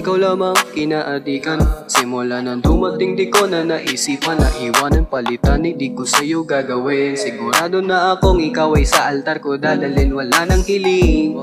ikaw lamang kinaadikan. Simula nang dumating di ko na naisipan na iwanan, palitan, hindi ko sa'yo gagawin. Sigurado na akong ikaw ay sa altar ko dadalhin, wala nang hiling,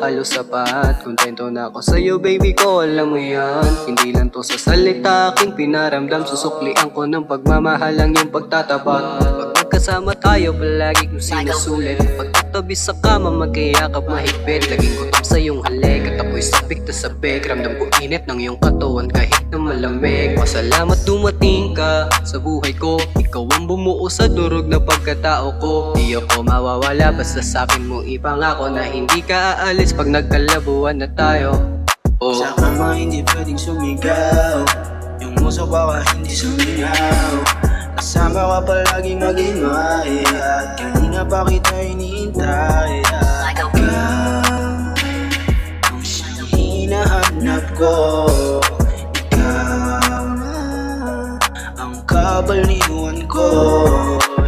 halos sapat. Kontento na ako sa'yo baby ko, alam mo yan. Hindi lang to sa salita aking pinaramdam, susuklian ko ng pagmamahal ang iyong pagtatapat. Pag magkasama tayo palagi kong sinusulit, pagtatabi sa kama magkayakap mahigpit. Laging gutom sa iyong halik at ako'y sabik na sabik. Ramdam ko init ng iyong katawan kahit na malamig. Pasalamat dumating ka sa buhay ko, ikaw ang bumuo sa durog na pagkatao ko. Di ako mawawala basta sa'kin mo ipangako na hindi ka aalis pag nagkalabuan na tayo. Sa kama hindi pwedeng sumigaw, yung muso baka hindi sumingaw. Kasama ka palagi mag-ingay, at kanina pa kita hinihintay. Ikaw ang siyang hinahanap ko, ikaw ang kabaliwan ko.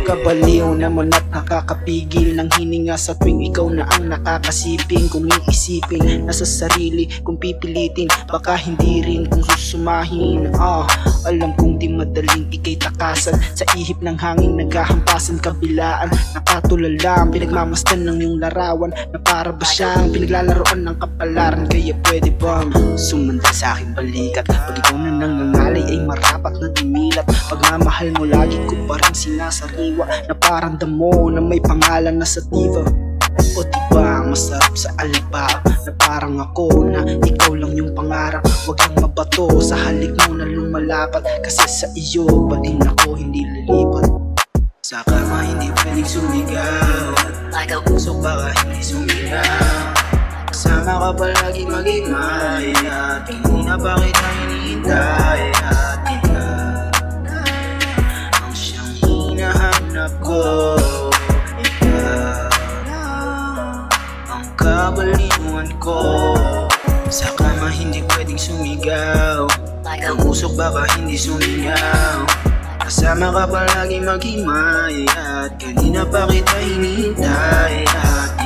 Kabaliw naman at nakakapigil ng hininga sa tuwing ikaw na ang nakakasiping. Kung iisipin na sa sarili kung pipilitin, baka hindi rin kung susumahin. Alam kong di madaling ikay takasan, sa ihip ng hangin naghahampasan kabilaan. Nakatulala ang pinagmamasdan ng iyong larawan, na para ba siyang pinaglalaroan ng kapalaran. Kaya pwede bang sumanda sa aking balikat, pag ikaw na nangangalay ay marapat na dumilat. Pagmamahal mo lagi ko pa rin sinasariwa, na parang damo na may pangalan na sativa. O diba masarap sa alibab, na parang ako na ikaw lang yung pangarap. Huwag kang mabato sa halik mo na lumalapat, kasi sa iyo pa din ako hindi lilipat. Sa kama hindi pwedeng sumigaw, usok baka hindi suminaw. Kasama ka palagi mag-ingay, at kanina pa kita hinihintay. At ikaw ang siyang hinahanap ko, ikaw ang kabaliwan ko. Sa kama hindi pwedeng sumigaw, ang usok baka hindi sumingaw. Kasama ka palagi mag-himay, at kanina pa kita hinihintay. At